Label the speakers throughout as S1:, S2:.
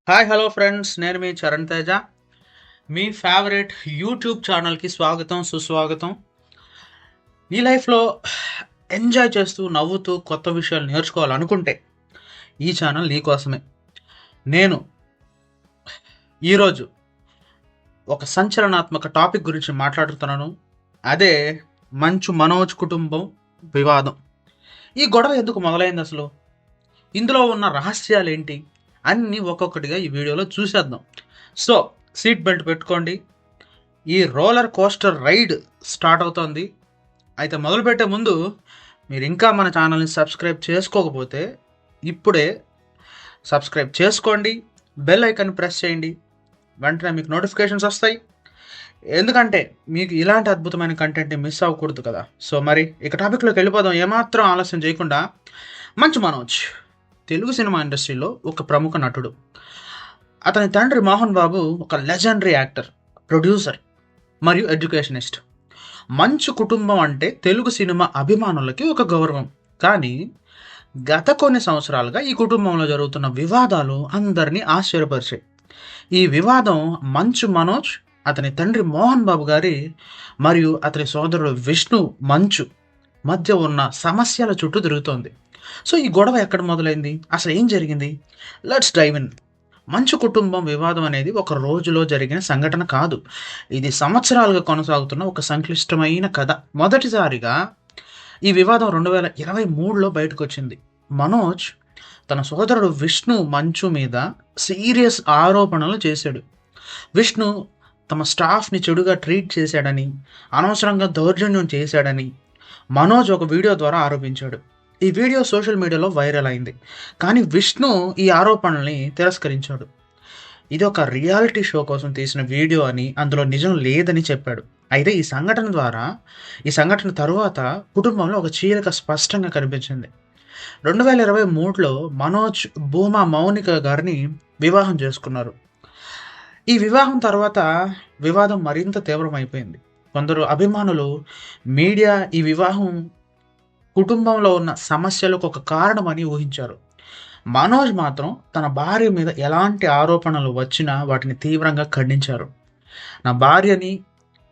S1: Hello friends, నేను మీ చరణ్ తేజ. మీ favourite YouTube ఛానల్కి స్వాగతం, సుస్వాగతం. ఈ లైఫ్లో ఎంజాయ్ చేస్తూ, నవ్వుతూ కొత్త విషయాలు నేర్చుకోవాలనుకుంటే ఈ ఛానల్ నీకోసమే. నేను ఈరోజు ఒక సంచలనాత్మక టాపిక్ గురించి మాట్లాడుతున్నాను. అదే మంచు మనోజ్ కుటుంబం వివాదం. ఈ గొడవ ఎందుకు మొదలైంది అసలు? ఇందులో ఉన్న రహస్యాలు ఏంటి అన్నీ ఒక్కొక్కటిగా ఈ వీడియోలో చూసేద్దాం. సో సీట్ బెల్ట్ పెట్టుకోండి. ఈ రోలర్ కోస్టర్ రైడ్ స్టార్ట్ అవుతోంది. అయితే మొదలుపెట్టే ముందు మీరు ఇంకా మన ఛానల్ని సబ్స్క్రైబ్ చేసుకోకపోతే ఇప్పుడే సబ్స్క్రైబ్ చేసుకోండి, బెల్ ఐకాన్ ప్రెస్ చేయండి. వెంటనే మీకు నోటిఫికేషన్స్ వస్తాయి. ఎందుకంటే మీకు ఇలాంటి అద్భుతమైన కంటెంట్ని మిస్ అవ్వకూడదు కదా. సో మరి ఇక టాపిక్లోకి వెళ్ళిపోదాం. ఏమాత్రం ఆలస్యం చేయకుండా. మంచు మనోజ్ తెలుగు సినిమా ఇండస్ట్రీలో ఒక ప్రముఖ నటుడు. అతని తండ్రి మోహన్ బాబు ఒక లెజెండరీ యాక్టర్, ప్రొడ్యూసర్ మరియు ఎడ్యుకేషనిస్ట్. మంచు కుటుంబం అంటే తెలుగు సినిమా అభిమానులకి ఒక గౌరవం. కానీ గత కొన్ని సంవత్సరాలుగా ఈ కుటుంబంలో జరుగుతున్న వివాదాలు అందరినీ ఆశ్చర్యపరిచాయి. ఈ వివాదం మంచు మనోజ్, అతని తండ్రి మోహన్ బాబు గారి మరియు అతని సోదరుడు విష్ణు మంచు మధ్య ఉన్న సమస్యల చుట్టూ తిరుగుతోంది. సో ఈ గొడవ ఎక్కడ మొదలైంది, అసలు ఏం జరిగింది? Let's dive in. మంచు కుటుంబం వివాదం అనేది ఒక రోజులో జరిగిన సంఘటన కాదు. ఇది సంవత్సరాలుగా కొనసాగుతున్న ఒక సంక్లిష్టమైన కథ. మొదటిసారిగా ఈ వివాదం 2023లో బయటకు వచ్చింది. మనోజ్ తన సోదరుడు విష్ణు మంచు మీద సీరియస్ ఆరోపణలు చేశాడు. విష్ణు తమ స్టాఫ్ని చెడుగా ట్రీట్ చేశాడని, అనవసరంగా దౌర్జన్యం చేశాడని మనోజ్ ఒక వీడియో ద్వారా ఆరోపించాడు. ఈ వీడియో సోషల్ మీడియాలో వైరల్ అయింది. కానీ విష్ణు ఈ ఆరోపణల్ని తిరస్కరించాడు. ఇది ఒక రియాలిటీ షో కోసం తీసిన వీడియో అని, అందులో నిజం లేదని చెప్పాడు. అయితే ఈ సంఘటన తరువాత కుటుంబంలో ఒక చీలిక స్పష్టంగా కనిపించింది. 2023లో మనోజ్ భూమా మౌనిక గారిని వివాహం చేసుకున్నారు. ఈ వివాహం తర్వాత వివాదం మరింత తీవ్రమైపోయింది. కొందరు అభిమానులు, మీడియా ఈ వివాహం కుటుంబంలో ఉన్న సమస్యలకు ఒక కారణమని ఊహించారు. మనోజ్ మాత్రం తన భార్య మీద ఎలాంటి ఆరోపణలు వచ్చినా వాటిని తీవ్రంగా ఖండించారు. నా భార్యని,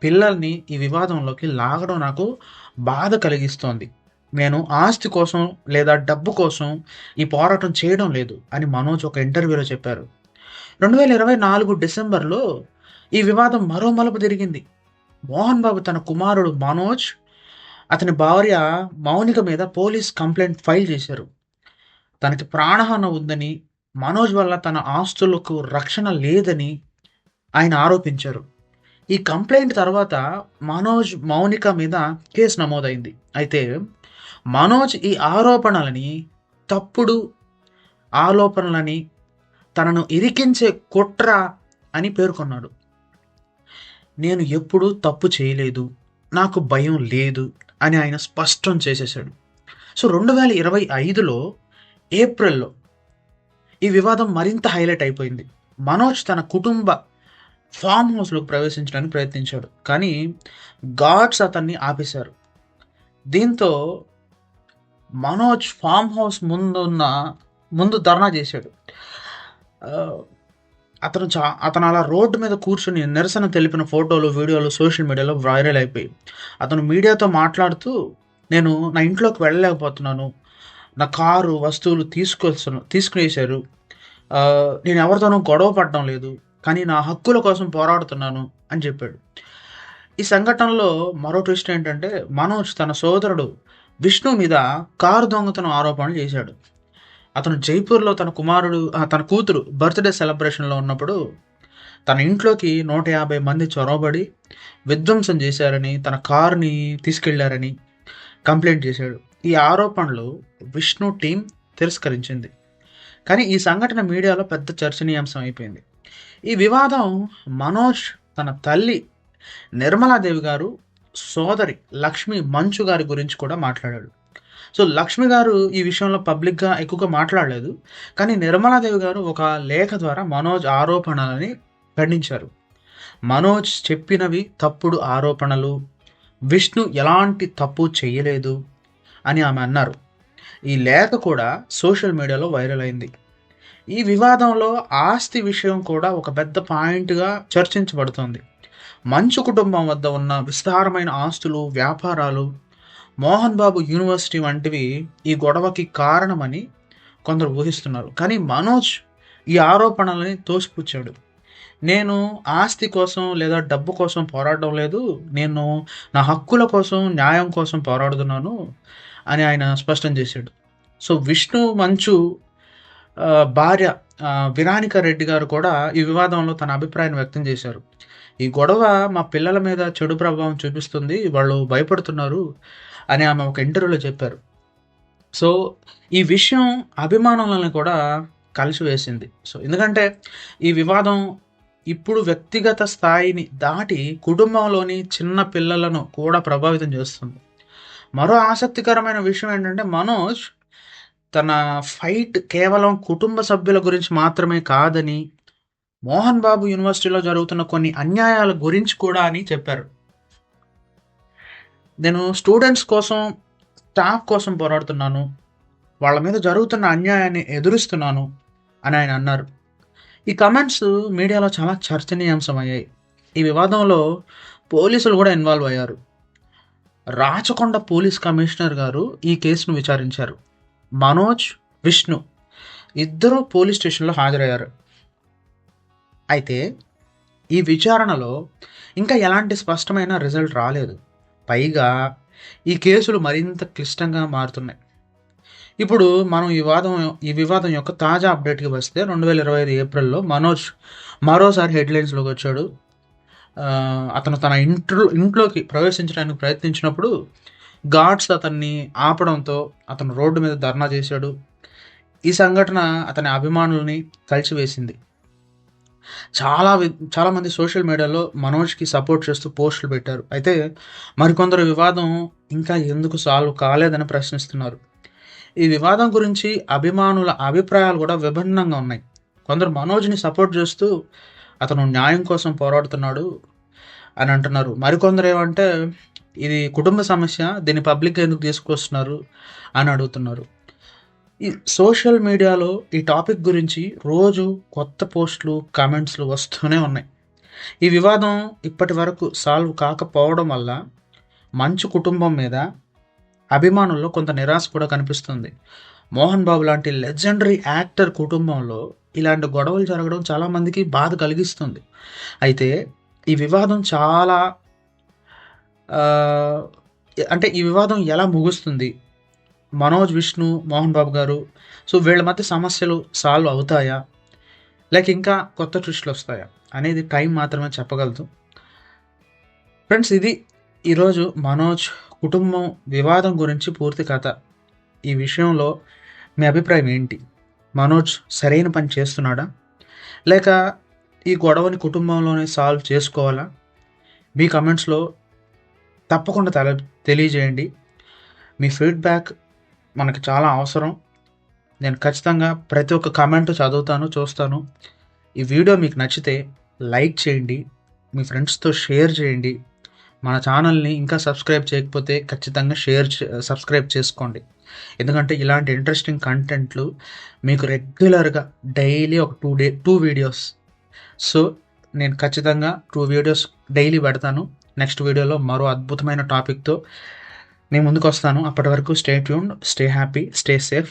S1: పిల్లల్ని ఈ వివాదంలోకి లాగడం నాకు బాధ కలిగిస్తోంది. నేను ఆస్తి కోసం లేదా డబ్బు కోసం ఈ పోరాటం చేయడం లేదు అని మనోజ్ ఒక ఇంటర్వ్యూలో చెప్పారు. 2024 డిసెంబర్లో ఈ వివాదం మరో మలుపు తిరిగింది. మోహన్ బాబు తన కుమారుడు మనోజ్, అతని భార్య మౌనిక మీద పోలీస్ కంప్లైంట్ ఫైల్ చేశారు. తనకి ప్రాణహాని ఉందని, మనోజ్ వల్ల తన ఆస్తులకు రక్షణ లేదని ఆయన ఆరోపించారు. ఈ కంప్లైంట్ తర్వాత మనోజ్, మౌనిక మీద కేసు నమోదైంది. అయితే మనోజ్ ఈ ఆరోపణలని తప్పుడు ఆరోపణలని, తనను ఇరికించే కుట్ర అని పేర్కొన్నాడు. నేను ఎప్పుడూ తప్పు చేయలేదు, నాకు భయం లేదు అని ఆయన స్పష్టం చేసేసాడు. సో 2025లో ఏప్రిల్లో ఈ వివాదం మరింత హైలైట్ అయిపోయింది. మనోజ్ తన కుటుంబ ఫామ్ హౌస్లోకి ప్రవేశించడానికి ప్రయత్నించాడు, కానీ గార్డ్స్ అతన్ని ఆపేశారు. దీంతో మనోజ్ ఫామ్ హౌస్ ముందు ధర్నా చేశాడు. అతను అలా రోడ్డు మీద కూర్చుని నిరసన తెలిపిన ఫోటోలు, వీడియోలు సోషల్ మీడియాలో వైరల్ అయిపోయి, అతను మీడియాతో మాట్లాడుతూ, నేను నా ఇంట్లోకి వెళ్ళలేకపోతున్నాను, నా కారు, వస్తువులు తీసుకునేసారు, నేను ఎవరితోనూ గొడవ పడడం లేదు, కానీ నా హక్కుల కోసం పోరాడుతున్నాను అని చెప్పాడు. ఈ సంఘటనలో మరో ట్విస్ట్ ఏంటంటే, మనోజ్ తన సోదరుడు విష్ణు మీద కారు దొంగతనం ఆరోపణలు చేశాడు. అతను జైపూర్లో తన కూతురు బర్త్డే సెలబ్రేషన్లో ఉన్నప్పుడు తన ఇంట్లోకి 150 మంది చొరవబడి విధ్వంసం చేశారని, తన కారుని తీసుకెళ్లారని కంప్లైంట్ చేశాడు. ఈ ఆరోపణలు విష్ణు టీం తిరస్కరించింది. కానీ ఈ సంఘటన మీడియాలో పెద్ద చర్చనీయాంశం అయిపోయింది. ఈ వివాదం మనోజ్ తన తల్లి నిర్మలాదేవి గారు, సోదరి లక్ష్మి మంచు గారి గురించి కూడా మాట్లాడాడు. సో లక్ష్మి గారు ఈ విషయంలో పబ్లిక్గా ఎక్కువగా మాట్లాడలేదు. కానీ నిర్మలాదేవి గారు ఒక లేఖ ద్వారా మనోజ్ ఆరోపణలని ఖండించారు. మనోజ్ చెప్పినవి తప్పుడు ఆరోపణలు, విష్ణు ఎలాంటి తప్పు చేయలేదు అని ఆమె అన్నారు. ఈ లేఖ కూడా సోషల్ మీడియాలో వైరల్ అయింది. ఈ వివాదంలో ఆస్తి విషయం కూడా ఒక పెద్ద పాయింట్‌గా చర్చించబడుతోంది. మంచు కుటుంబం వద్ద ఉన్న విస్తారమైన ఆస్తులు, వ్యాపారాలు, మోహన్ బాబు యూనివర్సిటీ వంటివి ఈ గొడవకి కారణమని కొందరు ఊహిస్తున్నారు. కానీ మనోజ్ ఈ ఆరోపణలని తోసిపుచ్చాడు. నేను ఆస్తి కోసం లేదా డబ్బు కోసం పోరాడడం లేదు. నేను నా హక్కుల కోసం, న్యాయం కోసం పోరాడుతున్నాను అని ఆయన స్పష్టం చేశాడు. సో, విష్ణు మంచు భార్య విరానిక రెడ్డి గారు కూడా ఈ వివాదంలో తన అభిప్రాయాన్ని వ్యక్తం చేశారు. ఈ గొడవ మా పిల్లల మీద చెడు ప్రభావం చూపిస్తుంది. వాళ్ళు భయపడుతున్నారు అని ఆమె ఒక ఇంటర్వ్యూలో చెప్పారు. సో, ఈ విషయం అభిమానులను కూడా కలిసివేసింది. సో, ఎందుకంటే ఈ వివాదం ఇప్పుడు వ్యక్తిగత స్థాయిని దాటి కుటుంబంలోని చిన్న పిల్లలను కూడా ప్రభావితం చేస్తుంది. మరో ఆసక్తికరమైన విషయం ఏంటంటే మనోజ్ తన ఫైట్ కేవలం కుటుంబ సభ్యుల గురించి మాత్రమే కాదని, మోహన్ బాబు యూనివర్సిటీలో జరుగుతున్న కొన్ని అన్యాయాల గురించి కూడా అని చెప్పారు. నేను స్టూడెంట్స్ కోసం, స్టాఫ్ కోసం పోరాడుతున్నాను. వాళ్ళ మీద జరుగుతున్న అన్యాయాన్ని ఎదురిస్తున్నాను అని ఆయన అన్నారు. ఈ కమెంట్స్ మీడియాలో చాలా చర్చనీయాంశమయ్యాయి. ఈ వివాదంలో పోలీసులు కూడా ఇన్వాల్వ్ అయ్యారు. రాచకొండ పోలీస్ కమిషనర్ గారు ఈ కేసును విచారించారు. మనోజ్, విష్ణు ఇద్దరూ పోలీస్ స్టేషన్లో హాజరయ్యారు. అయితే ఈ విచారణలో ఇంకా ఎలాంటి స్పష్టమైన రిజల్ట్ రాలేదు. పైగా ఈ కేసులు మరింత క్లిష్టంగా మారుతున్నాయి. ఇప్పుడు మనం ఈ వివాదం యొక్క తాజా అప్డేట్కి వస్తే 2025 ఏప్రిల్లో మనోజ్ మరోసారి హెడ్లైన్స్లోకి వచ్చాడు. అతను తన ఇంట్లోకి ప్రవేశించడానికి ప్రయత్నించినప్పుడు గార్డ్స్ అతన్ని ఆపడంతో అతను రోడ్డు మీద ధర్నా చేశాడు. ఈ సంఘటన అతని అభిమానుల్ని కలిసివేసింది. చాలామంది సోషల్ మీడియాలో మనోజ్కి సపోర్ట్ చేస్తూ పోస్టులు పెట్టారు. అయితే మరికొందరు వివాదం ఇంకా ఎందుకు సాల్వ్ కాలేదని ప్రశ్నిస్తున్నారు. ఈ వివాదం గురించి అభిమానుల అభిప్రాయాలు కూడా విభిన్నంగా ఉన్నాయి. కొందరు మనోజ్ని సపోర్ట్ చేస్తూ అతను న్యాయం కోసం పోరాడుతున్నాడు అని అంటున్నారు. మరికొందరు ఏమంటే ఇది కుటుంబ సమస్య, దీన్ని పబ్లిక్ ఎందుకు తీసుకొస్తున్నారు అని అడుగుతున్నారు. ఈ సోషల్ మీడియాలో ఈ టాపిక్ గురించి రోజు కొత్త పోస్టులు, కామెంట్స్లు వస్తూనే ఉన్నాయి. ఈ వివాదం ఇప్పటి వరకు సాల్వ్ కాకపోవడం వల్ల మంచు కుటుంబం మీద అభిమానుల్లో కొంత నిరాశ కూడా కనిపిస్తుంది. మోహన్ బాబు లాంటి లెజెండరీ యాక్టర్ కుటుంబంలో ఇలాంటి గొడవలు జరగడం చాలామందికి బాధ కలిగిస్తుంది. అయితే ఈ వివాదం ఈ వివాదం ఎలా ముగుస్తుంది? మనోజ్, విష్ణు, మోహన్ బాబు గారు, సో వీళ్ళ మధ్య సమస్యలు సాల్వ్ అవుతాయా, లేక ఇంకా కొత్త ట్విస్టులు వస్తాయా అనేది టైం మాత్రమే చెప్పగలదు. ఫ్రెండ్స్, ఇది ఈరోజు మనోజ్ కుటుంబం వివాదం గురించి పూర్తి కథ. ఈ విషయంలో మీ అభిప్రాయం ఏంటి? మనోజ్ సరైన పని చేస్తున్నాడా, లేక ఈ గొడవని కుటుంబంలోనే సాల్వ్ చేసుకోవాలా? మీ కమెంట్స్లో తప్పకుండా తెలియజేయండి. మీ ఫీడ్బ్యాక్ మనకు చాలా అవసరం. నేను ఖచ్చితంగా ప్రతి ఒక్క కామెంట్ చదువుతాను, చూస్తాను. ఈ వీడియో మీకు నచ్చితే లైక్ చేయండి, మీ ఫ్రెండ్స్తో షేర్ చేయండి. మన ఛానల్ని ఇంకా సబ్స్క్రైబ్ చేయకపోతే ఖచ్చితంగా సబ్స్క్రైబ్ చేసుకోండి. ఎందుకంటే ఇలాంటి ఇంట్రెస్టింగ్ కంటెంట్లు మీకు రెగ్యులర్గా డైలీ ఒక 2 వీడియోస్. సో నేను ఖచ్చితంగా 2 వీడియోస్ డైలీ పెడతాను. నెక్స్ట్ వీడియోలో మరో అద్భుతమైన టాపిక్తో నేను ముందుకు వస్తాను. అప్పటి వరకు stay tuned, stay happy, stay safe.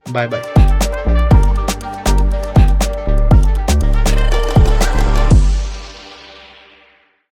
S1: Bye bye.